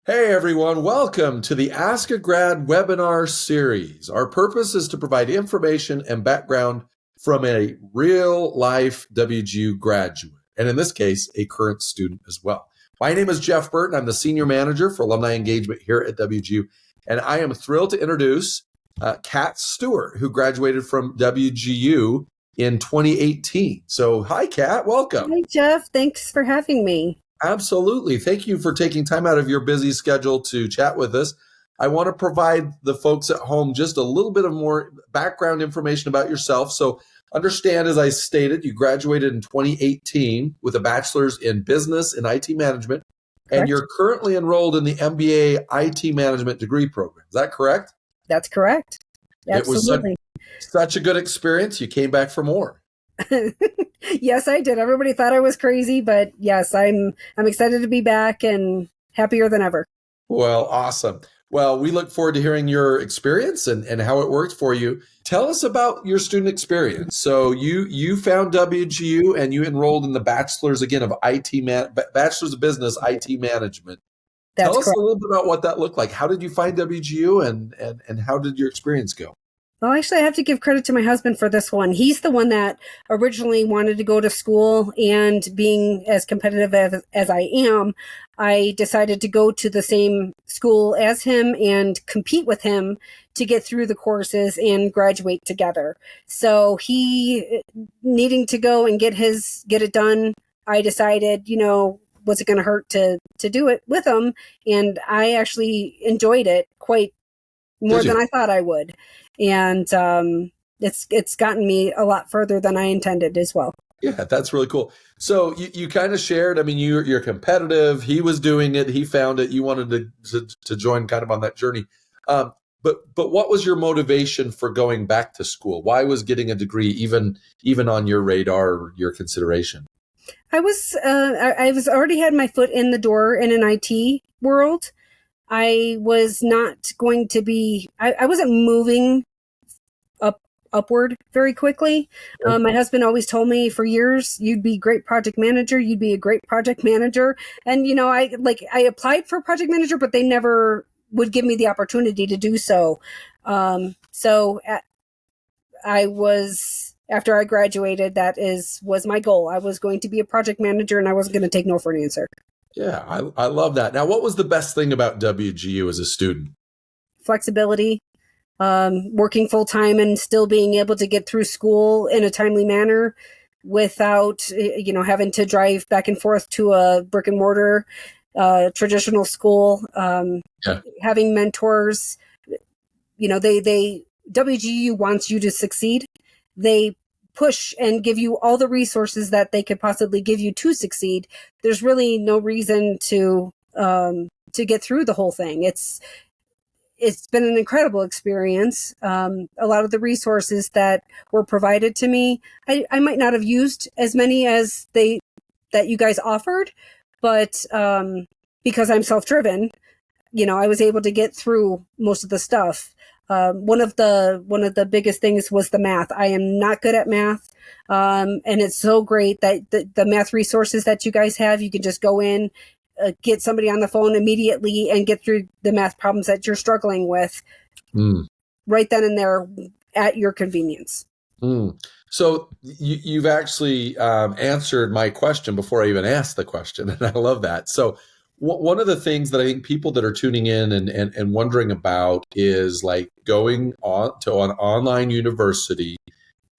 Hey everyone, welcome to the Ask a Grad webinar series. Our purpose is to provide information and background from a real life WGU graduate, and in this case, a current student as well. My name is Jeff Burton. I'm the Senior Manager for Alumni Engagement here at WGU, and I am thrilled to introduce Katherine Stewart, who graduated from WGU in 2018. So hi, Kat, welcome. Hi, Jeff. Thanks for having me. Absolutely. Thank you for taking time out of your busy schedule to chat with us. I want to provide the folks at home just a little bit of more background information about yourself. So understand, as I stated, you graduated in 2018 with a bachelor's in business and IT management, and Correct. you're currently enrolled in the MBA IT management degree program. Is that correct? That's correct. Absolutely. It was such a good experience. You came back for more. Yes, I did. Everybody thought I was crazy, but yes, I'm excited to be back and happier than ever. Well, awesome. Well, we look forward to hearing your experience and how it worked for you. Tell us about your student experience. So you found WGU and you enrolled in the bachelor's again of bachelor's of business IT management. That's Tell us correct. a little bit about what that looked like. How did you find WGU and how did your experience go? Well, actually, I have to give credit to my husband for this one. He's the one that originally wanted to go to school, and being as competitive as I am, I decided to go to the same school as him and compete with him to get through the courses and graduate together. So he needing to go and get it done, I decided, was it going to hurt to do it with him? And I actually enjoyed it quite more than I thought I would. And it's gotten me a lot further than I intended as well. Yeah, that's really cool. So you kind of shared, I mean, you're competitive. He was doing it. He found it. You wanted to join kind of on that journey. But what was your motivation for going back to school? Why was getting a degree even on your radar or your consideration? I was already had my foot in the door in an IT world. I was not going to be, I wasn't moving upward very quickly. My husband always told me for years, you'd be a great project manager. You'd be a great project manager. And, I applied for project manager, but they never would give me the opportunity to do so. After I graduated, was my goal. I was going to be a project manager and I wasn't going to take no for an answer. Yeah, I love that. Now, what was the best thing about WGU as a student? Flexibility, working full time and still being able to get through school in a timely manner without, having to drive back and forth to a brick and mortar traditional school. Having mentors, WGU wants you to succeed. They push and give you all the resources that they could possibly give you to succeed. There's really no reason to get through the whole thing. It's been an incredible experience. A lot of the resources that were provided to me, I might not have used as many as that you guys offered, but because I'm self-driven, I was able to get through most of the stuff. One of the biggest things was the math. I am not good at math. And it's so great that the math resources that you guys have, you can just go in, get somebody on the phone immediately and get through the math problems that you're struggling with right then and there at your convenience. So you've actually answered my question before I even asked the question. And I love that. So one of the things that I think people that are tuning in and wondering about is like going on to an online university.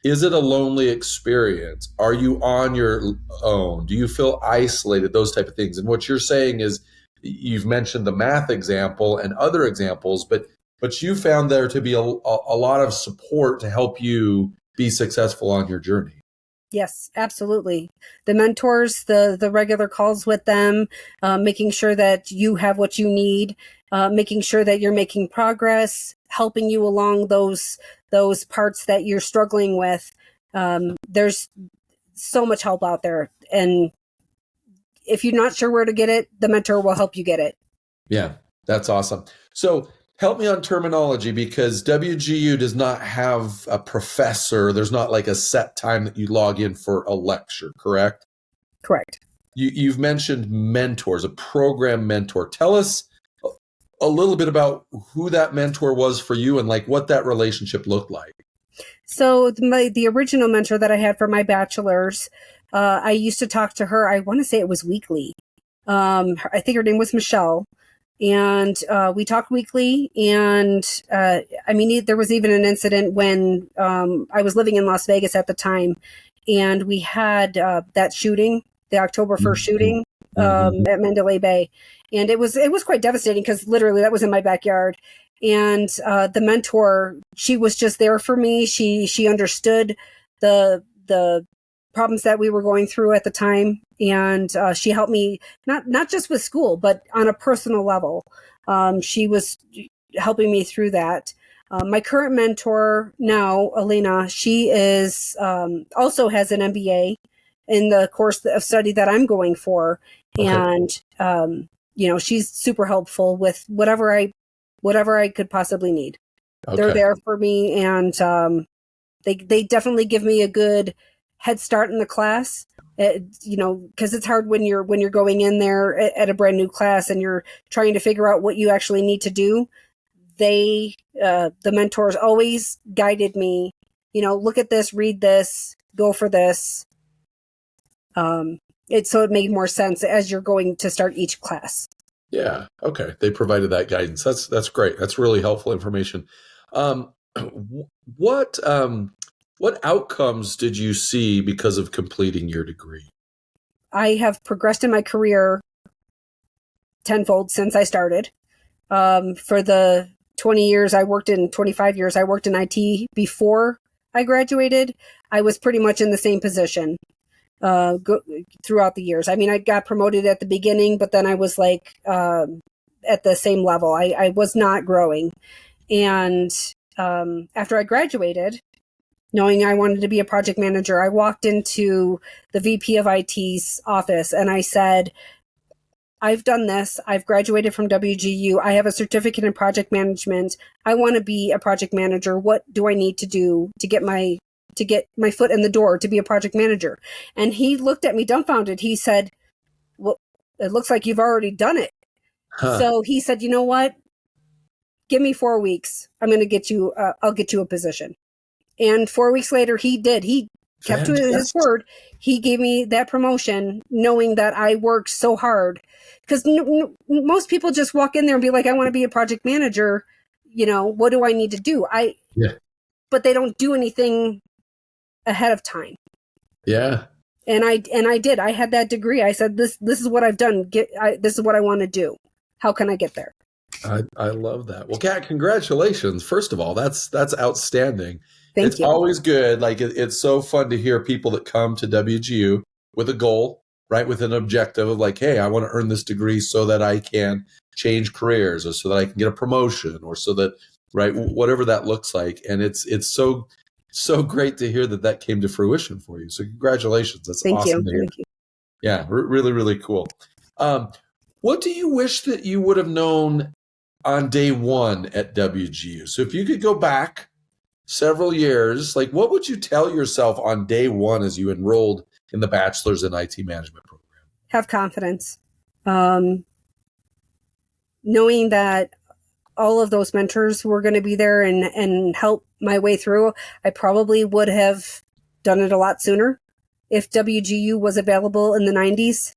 Is it a lonely experience? Are you on your own? Do you feel isolated? Those type of things. And what you're saying is you've mentioned the math example and other examples, but you found there to be a lot of support to help you be successful on your journey. Yes, absolutely. The mentors, the regular calls with them, making sure that you have what you need, making sure that you're making progress, helping you along those parts that you're struggling with. There's so much help out there. And if you're not sure where to get it, the mentor will help you get it. Yeah, that's awesome. So help me on terminology, because WGU does not have a professor. There's not like a set time that you log in for a lecture, correct? Correct. You've mentioned mentors, a program mentor. Tell us a little bit about who that mentor was for you and like what that relationship looked like. So the original mentor that I had for my bachelor's, I used to talk to her. I want to say it was weekly. I think her name was Michelle. And we talked weekly. And I mean, there was even an incident when I was living in Las Vegas at the time. And we had that shooting, the October 1st shooting at Mandalay Bay. And it was quite devastating because literally that was in my backyard. And the mentor, she was just there for me. She understood the problems that we were going through at the time, and she helped me not just with school, but on a personal level. She was helping me through that. My current mentor now, Elena, she is also has an MBA in the course of study that I'm going for, and she's super helpful with whatever I could possibly need. Okay. They're there for me, and they definitely give me a good head start in the class. Because it's hard when you're going in there at a brand new class and you're trying to figure out what you actually need to do. The mentors always guided me. Look at this, read this, go for this. So it made more sense as you're going to start each class. Yeah. Okay. They provided that guidance. That's great. That's really helpful information. What outcomes did you see because of completing your degree? I have progressed in my career tenfold since I started. For the 25 years I worked in IT before I graduated, I was pretty much in the same position. Throughout the years. I mean, I got promoted at the beginning, but then I was like at the same level. I was not growing. And after I graduated, knowing I wanted to be a project manager, I walked into the VP of IT's office and I said, I've done this. I've graduated from WGU. I have a certificate in project management. I want to be a project manager. What do I need to do to get my foot in the door to be a project manager? And he looked at me dumbfounded. He said, well, it looks like you've already done it. Huh. So he said, you know what? Give me 4 weeks. I'm going to get you, I'll get you a position. And 4 weeks later, he did. He kept to his word. He gave me that promotion knowing that I worked so hard. Because most people just walk in there and be like, I want to be a project manager. What do I need to do? But they don't do anything ahead of time. Yeah. And I did. I had that degree. I said, this is what I've done. This is what I want to do. How can I get there? I love that. Well, Kat, congratulations. First of all, that's outstanding. Thank you. It's always good. Like it's so fun to hear people that come to WGU with a goal, right? With an objective of like, hey, I want to earn this degree so that I can change careers or so that I can get a promotion or so that, right, whatever that looks like. And it's so great to hear that came to fruition for you. So congratulations. That's awesome to hear. Thank you. Yeah, really, really cool. What do you wish that you would have known on day one at WGU? So if you could go back several years, like what would you tell yourself on day one as you enrolled in the Bachelor's in IT Management program? Have confidence. Knowing that all of those mentors were going to be there and help my way through, I probably would have done it a lot sooner. If WGU was available in the 90s,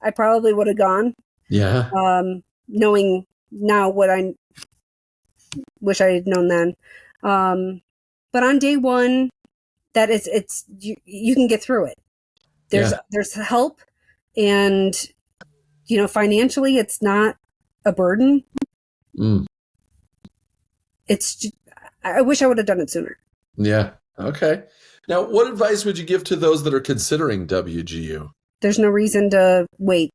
I probably would have gone. Yeah. Knowing now what I wish I had known then. But on day one, that it's you can get through it. There's help, and financially it's not a burden. It's just, I wish I would have done it sooner. Yeah. Okay. Now, what advice would you give to those that are considering WGU? There's no reason to wait.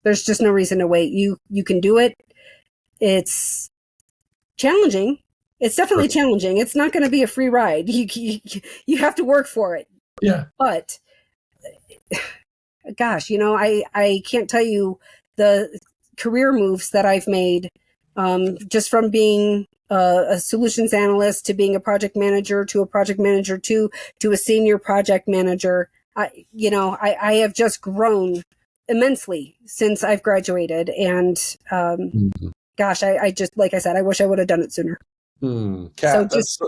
There's just no reason to wait. You can do it. It's challenging. It's definitely challenging. It's not going to be a free ride. You have to work for it. Yeah. But gosh, I can't tell you the career moves that I've made, just from being a solutions analyst to being a project manager to a project manager to a senior project manager. I have just grown immensely since I've graduated. And gosh, I just, like I said, I wish I would have done it sooner. Kat, So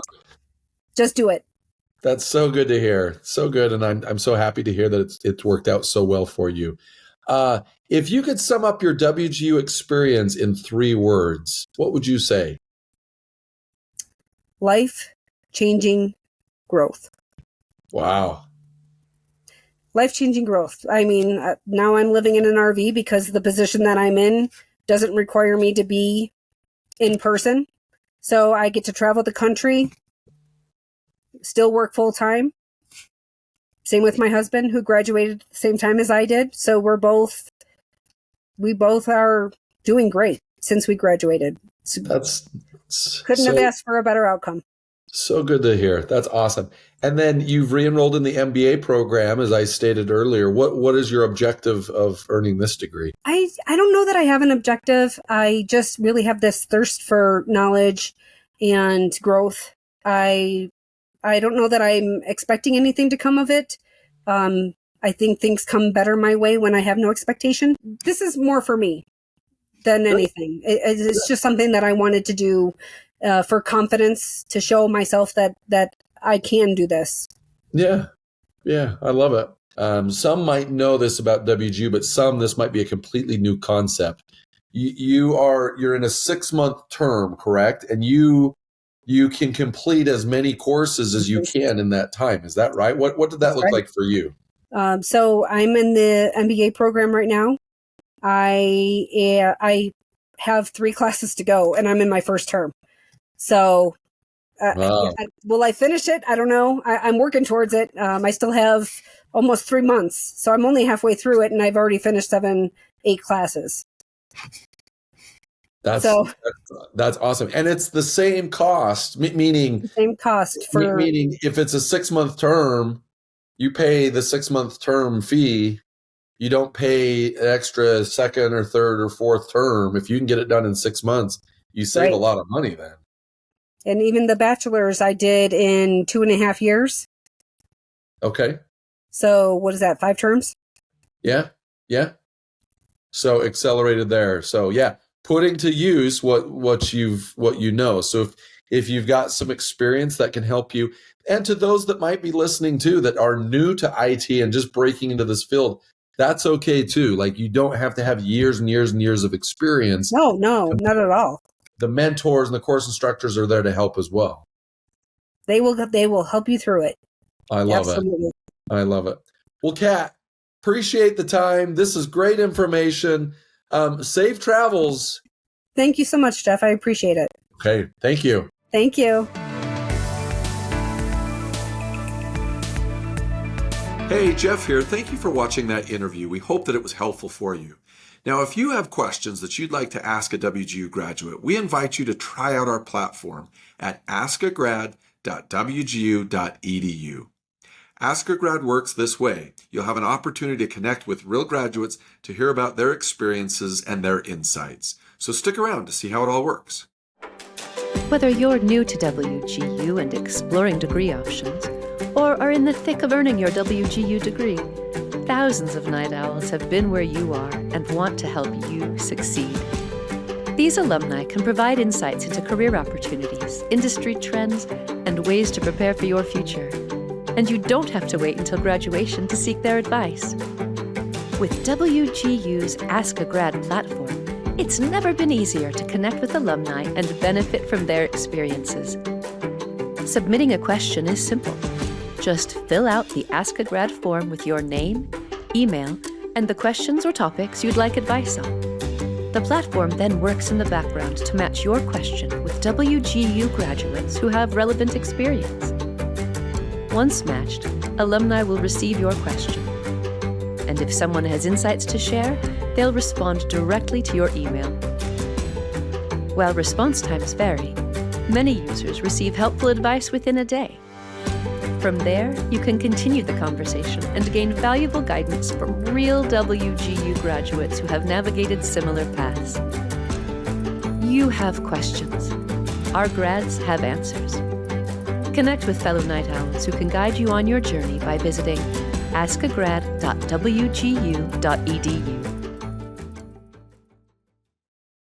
just do it. That's so good to hear. So good. And I'm so happy to hear that it's worked out so well for you. If you could sum up your WGU experience in 3 words, what would you say? Life-changing growth. Wow. Life-changing growth. I mean, now I'm living in an RV because the position that I'm in doesn't require me to be in person. So I get to travel the country, still work full time. Same with my husband, who graduated at the same time as I did. So we both are doing great since we graduated. Couldn't have asked for a better outcome. So good to hear. That's awesome. And then you've re-enrolled in the MBA program, as I stated earlier. What is your objective of earning this degree? I don't know that I have an objective. I just really have this thirst for knowledge and growth. I don't know that I'm expecting anything to come of it. I think things come better my way when I have no expectation. This is more for me than anything. It's just something that I wanted to do for confidence, to show myself that I can do this. Yeah, I love it. Some might know this about WGU, but this might be a completely new concept. You're in a 6-month term, correct? And you can complete as many courses as you can in that time. Is that right? What did that look like for you? So I'm in the MBA program right now. I have 3 classes to go, and I'm in my first term. So wow. Will I finish it? I don't know. I'm working towards it. I still have almost 3 months. So I'm only halfway through it, and I've already finished 8 classes. That's awesome. And it's the same cost, meaning if it's a 6-month term, you pay the 6-month term fee. You don't pay an extra second or third or fourth term. If you can get it done in 6 months, you save a lot of money then. And even the bachelor's I did in 2.5 years. Okay. So what is that, 5 terms? Yeah. So accelerated there. So yeah, putting to use what you know. So if you've got some experience that can help you, and to those that might be listening too that are new to IT and just breaking into this field, that's okay too. Like, you don't have to have years and years and years of experience. No, not at all. The mentors and the course instructors are there to help as well. They will help you through it. I love it. I love it. Well, Kat, appreciate the time. This is great information. Safe travels. Thank you so much, Jeff. I appreciate it. Okay. Thank you. Thank you. Hey, Jeff here. Thank you for watching that interview. We hope that it was helpful for you. Now, if you have questions that you'd like to ask a WGU graduate, we invite you to try out our platform at askagrad.wgu.edu. Ask a Grad works this way. You'll have an opportunity to connect with real graduates to hear about their experiences and their insights. So stick around to see how it all works. Whether you're new to WGU and exploring degree options, or are in the thick of earning your WGU degree, thousands of night owls have been where you are and want to help you succeed. These alumni can provide insights into career opportunities, industry trends, and ways to prepare for your future. And you don't have to wait until graduation to seek their advice. With WGU's Ask a Grad platform, it's never been easier to connect with alumni and benefit from their experiences. Submitting a question is simple. Just fill out the Ask a Grad form with your name, email, and the questions or topics you'd like advice on. The platform then works in the background to match your question with WGU graduates who have relevant experience. Once matched, alumni will receive your question. And if someone has insights to share, they'll respond directly to your email. While response times vary, many users receive helpful advice within a day. From there, you can continue the conversation and gain valuable guidance from real WGU graduates who have navigated similar paths. You have questions. Our grads have answers. Connect with fellow night owls who can guide you on your journey by visiting askagrad.wgu.edu. www.wgu.edu.